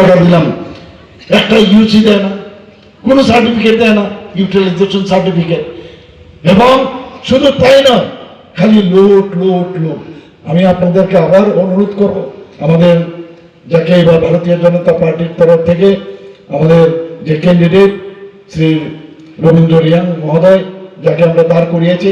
টাকা দিলাম, একটা ইউসি দেয় না, কোনো সার্টিফিকেট দেয় না, ইউটিলাইজেশন সার্টিফিকেট। এবং শুধু তাই নয়, খালি লোট লোট লোট। আমি আপনাদেরকে আবার অনুরোধ করব, আমাদের যাকে এবার ভারতীয় জনতা পার্টির তরফ থেকে আমাদের যে ক্যান্ডিডেট শ্রী রবীন্দ্র রিয়াং মহোদয়, যাকে আমরা দাঁড় করিয়েছি,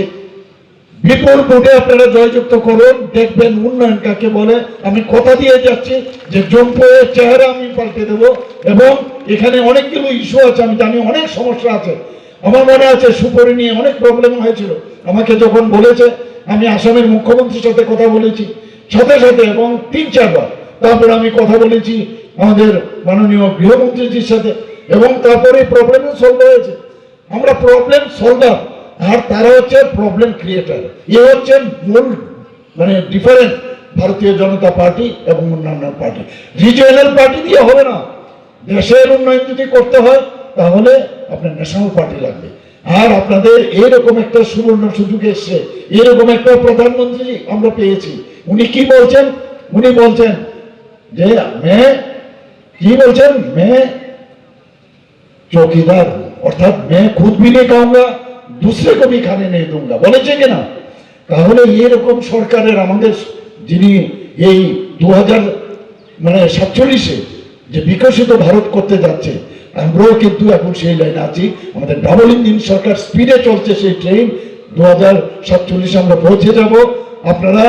বিপুল ভোটে আপনারা জয়যুক্ত করুন। দেখবেন উন্নয়ন কাকে বলে। আমি কথা দিয়ে যাচ্ছি যে জম্পুয়ের চেহারা আমি পাল্টে দেবো। এবং এখানে অনেকগুলো ইস্যু আছে, আমি জানি অনেক সমস্যা আছে। আমার মনে আছে সুপরি নিয়ে অনেক প্রবলেম হয়েছিল। আমাকে যখন বলেছে, আমি আসামের মুখ্যমন্ত্রীর সাথে কথা বলেছি সাথে সাথে, এবং 3-4 বার। তারপরে আমি কথা বলেছি আমাদের মাননীয় গৃহমন্ত্রীজির সাথে, এবং তারপরে প্রবলেম সলভ হয়েছে। আমরা প্রবলেম সলভার, আর তারা হচ্ছে প্রবলেম ক্রিয়েটার। এ হচ্ছে মূল ডিফারেন্স ভারতীয় জনতা পার্টি এবং অন্যান্য পার্টি। রিজিওনাল পার্টি দিয়ে হবে না। দেশের উন্নয়ন যদি করতে হয় তাহলে আপনার ন্যাশনাল পার্টি লাগবে। আর আপনাদের এইরকম একটা সুবর্ণ সুযোগ এসছে, এরকম একটা প্রধানমন্ত্রী আমরা পেয়েছি। উনি কি বলছেন? উনি বলছেন যে मैं চৌকিদার, অর্থাৎ मैं खुद भी नहीं खाऊंगा, दूसरे को भी खाने नहीं दूंगा, বলেছে কিনা? তাহলে এরকম সরকারের আমাদের, যিনি এই 2047-এ যে বিকশিত ভারত করতে যাচ্ছে, আমরাও কিন্তু এখন সেই লাইনে আছি। আমাদের ডাবল ইঞ্জিন সরকার স্পিডে চলছে, সেই ট্রেন 2047 আমরা পৌঁছে যাব। আপনারা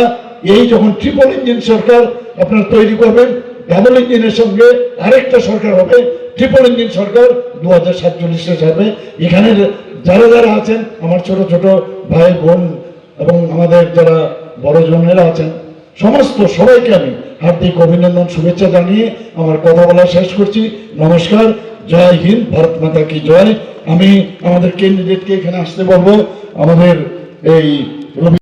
এই যখন ট্রিপল ইঞ্জিন সরকার আপনারা তৈরি করবেন, ডাবল ইঞ্জিনের সঙ্গে আরেকটা সরকার হবে, ট্রিপল ইঞ্জিন সরকার 2047-এ যাবে। এখানে যারা যারা আছেন, আমার ছোট ছোট ভাই বোন এবং আমাদের যারা বড়জনেরা আছেন, সমস্ত সবাইকে আমি হার্দিক অভিনন্দন, শুভেচ্ছা জানিয়ে আমার কথা বলা শেষ করছি। নমস্কার, জয় হিন্দ, ভারত মাতা কি জয়। আমি আমাদের ক্যান্ডিডেটকে এখানে আসতে বলবো। আমাদের এই